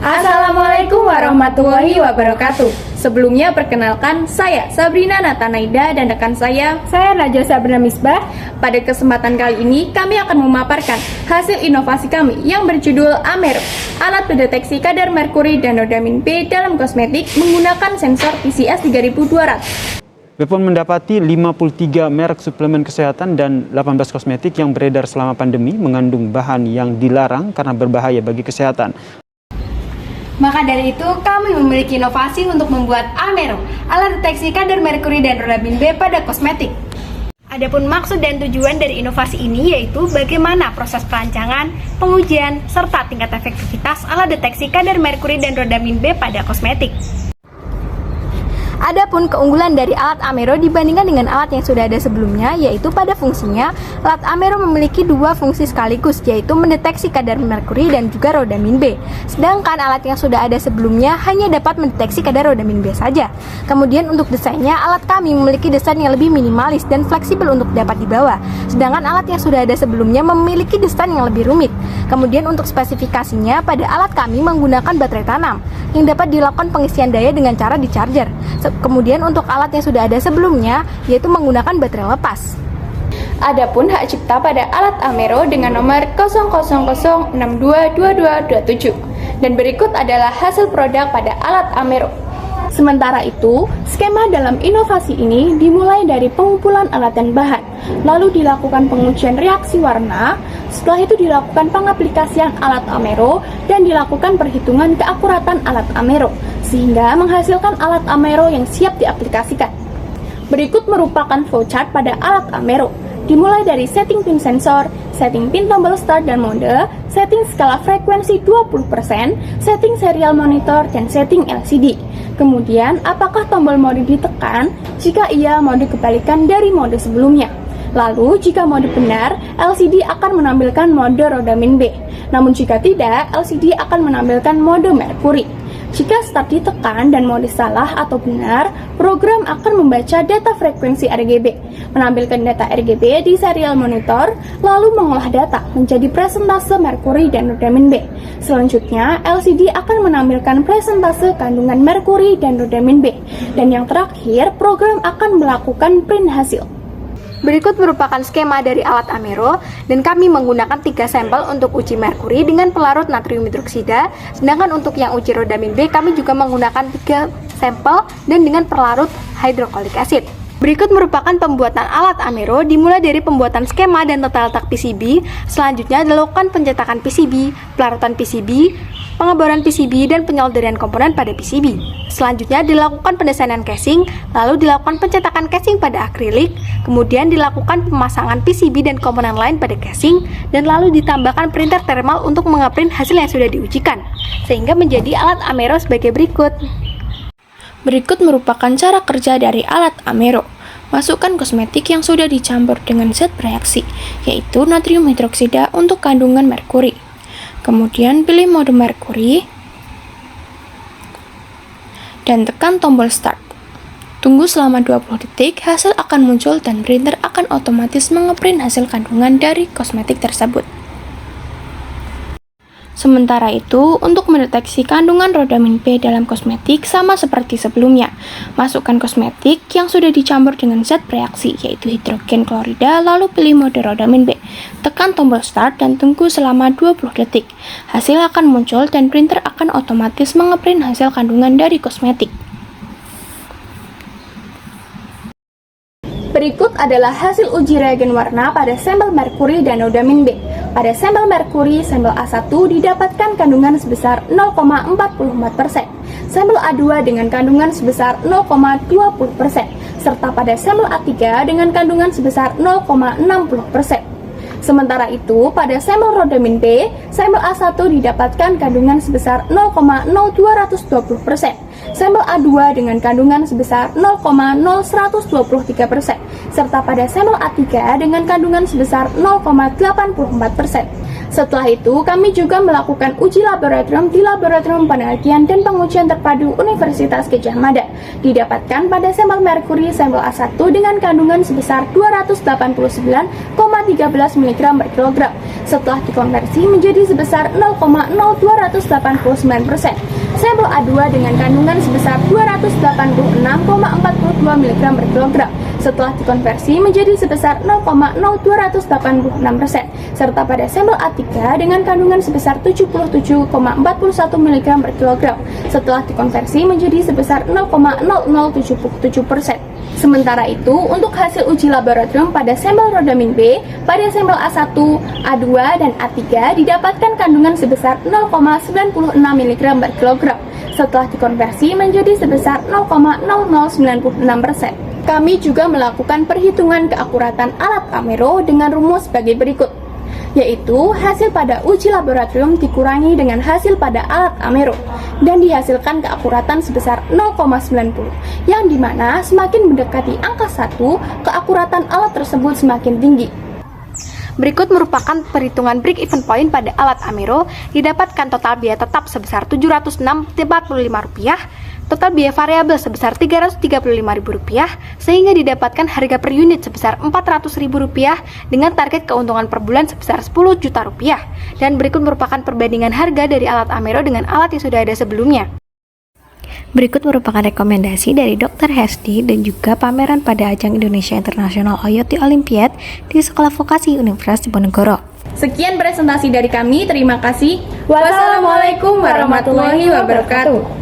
Assalamualaikum warahmatullahi wabarakatuh. Sebelumnya perkenalkan, saya Sabrina Natanaida dan rekan saya Najwa Sabrina Misbah. Pada kesempatan kali ini kami akan memaparkan hasil inovasi kami yang berjudul Amero, alat pendeteksi kadar merkuri dan rodamin B dalam kosmetik menggunakan sensor PCS 3200. BPOM mendapati 53 merek suplemen kesehatan dan 18 kosmetik yang beredar selama pandemi mengandung bahan yang dilarang karena berbahaya bagi kesehatan. Maka dari itu, kami memiliki inovasi untuk membuat Amero, alat deteksi kadar merkuri dan rodamin B pada kosmetik. Adapun maksud dan tujuan dari inovasi ini yaitu bagaimana proses perancangan, pengujian, serta tingkat efektivitas alat deteksi kadar merkuri dan rodamin B pada kosmetik. Adapun keunggulan dari alat Amero dibandingkan dengan alat yang sudah ada sebelumnya, yaitu pada fungsinya, alat Amero memiliki dua fungsi sekaligus, yaitu mendeteksi kadar merkuri dan juga rodamin B. Sedangkan alat yang sudah ada sebelumnya hanya dapat mendeteksi kadar rodamin B saja. Kemudian untuk desainnya, alat kami memiliki desain yang lebih minimalis dan fleksibel untuk dapat dibawa. Sedangkan alat yang sudah ada sebelumnya memiliki desain yang lebih rumit. Kemudian untuk spesifikasinya, pada alat kami menggunakan baterai tanam yang dapat dilakukan pengisian daya dengan cara di charger. Kemudian untuk alat yang sudah ada sebelumnya yaitu menggunakan baterai lepas. Adapun hak cipta pada alat Amero dengan nomor 000622227. Dan berikut adalah hasil produk pada alat Amero. Sementara itu, skema dalam inovasi ini dimulai dari pengumpulan alat dan bahan, lalu dilakukan pengujian reaksi warna, setelah itu dilakukan pengaplikasian alat Amero, dan dilakukan perhitungan keakuratan alat Amero, sehingga menghasilkan alat Amero yang siap diaplikasikan. Berikut merupakan flowchart pada alat Amero, dimulai dari setting pin sensor, setting pin tombol start dan mode, setting skala frekuensi 20%, setting serial monitor, dan setting LCD. Kemudian, apakah tombol mode ditekan? Jika iya, mode kebalikan dari mode sebelumnya. Lalu, jika mode benar, LCD akan menampilkan mode rodamin B. Namun jika tidak, LCD akan menampilkan mode merkuri. Jika start ditekan dan mode salah atau benar, program akan membaca data frekuensi RGB, menampilkan data RGB di serial monitor, lalu mengolah data menjadi presentase merkuri dan rodamin B. Selanjutnya, LCD akan menampilkan presentase kandungan merkuri dan rodamin B. Dan yang terakhir, program akan melakukan print hasil. Berikut merupakan skema dari alat Amero, dan kami menggunakan 3 sampel untuk uji merkuri dengan pelarut natrium hidroksida. Sedangkan untuk yang uji rodamin B, kami juga menggunakan 3 sampel dan dengan pelarut hidroklorik acid. Berikut merupakan pembuatan alat Amero, dimulai dari pembuatan skema dan tata letak PCB. Selanjutnya dilakukan pencetakan PCB, pelarutan PCB, pengeboran PCB, dan penyolderian komponen pada PCB. Selanjutnya dilakukan pendesainan casing, lalu dilakukan pencetakan casing pada akrilik, kemudian dilakukan pemasangan PCB dan komponen lain pada casing, dan lalu ditambahkan printer thermal untuk mengeprint hasil yang sudah diujikan, sehingga menjadi alat Amero sebagai berikut. Berikut merupakan cara kerja dari alat Amero. Masukkan kosmetik yang sudah dicampur dengan zat bereaksi, yaitu natrium hidroksida untuk kandungan merkuri. Kemudian pilih mode merkuri dan tekan tombol start. Tunggu selama 20 detik, hasil akan muncul dan printer akan otomatis mengeprint hasil kandungan dari kosmetik tersebut. Sementara itu, untuk mendeteksi kandungan rodamin B dalam kosmetik sama seperti sebelumnya. Masukkan kosmetik yang sudah dicampur dengan zat bereaksi, yaitu hidrogen klorida, lalu pilih mode rodamin B. Tekan tombol start dan tunggu selama 20 detik. Hasil akan muncul dan printer akan otomatis mengeprint hasil kandungan dari kosmetik. Berikut adalah hasil uji reagen warna pada sampel merkuri dan rodamin B. Pada sampel merkuri, sampel A1 didapatkan kandungan sebesar 0,44%, sampel A2 dengan kandungan sebesar 0,20%, serta pada sampel A3 dengan kandungan sebesar 0,60%. Sementara itu, pada sampel rodamin B, sampel A1 didapatkan kandungan sebesar 0,0220%, sampel A2 dengan kandungan sebesar 0,0123%, serta pada sampel A3 dengan kandungan sebesar 0,84%. Setelah itu, kami juga melakukan uji laboratorium di Laboratorium Penelitian dan Pengujian Terpadu Universitas Gadjah Mada. Didapatkan pada sampel merkuri sampel A1 dengan kandungan sebesar 289,13 mg per kilogram. Setelah dikonversi menjadi sebesar 0,0289%. Sampel A2 dengan kandungan sebesar 286,42 mg per kilogram. Setelah dikonversi menjadi sebesar 0,0286%, serta pada sampel A3 dengan kandungan sebesar 77,41 mg per kilogram. Setelah dikonversi menjadi sebesar 0,0077%. Sementara itu, untuk hasil uji laboratorium pada sampel rodamin B, pada sampel A1, A2, dan A3 didapatkan kandungan sebesar 0,96 mg per kilogram. Setelah dikonversi menjadi sebesar 0,0096%. Kami juga melakukan perhitungan keakuratan alat Amero dengan rumus sebagai berikut, yaitu hasil pada uji laboratorium dikurangi dengan hasil pada alat Amero dan dihasilkan keakuratan sebesar 0,90, yang dimana semakin mendekati angka 1, keakuratan alat tersebut semakin tinggi. Berikut merupakan perhitungan break-even point pada alat Amero. Didapatkan total biaya tetap sebesar Rp745, total biaya variabel sebesar Rp335.000, sehingga didapatkan harga per unit sebesar Rp400.000 dengan target keuntungan per bulan sebesar Rp10 juta. Dan berikut merupakan perbandingan harga dari alat Amero dengan alat yang sudah ada sebelumnya. Berikut merupakan rekomendasi dari Dr. Hesti dan juga pameran pada ajang Indonesia International IoT Olympiad di Sekolah Vokasi Universitas Diponegoro. Sekian presentasi dari kami, terima kasih. Wassalamualaikum warahmatullahi wabarakatuh.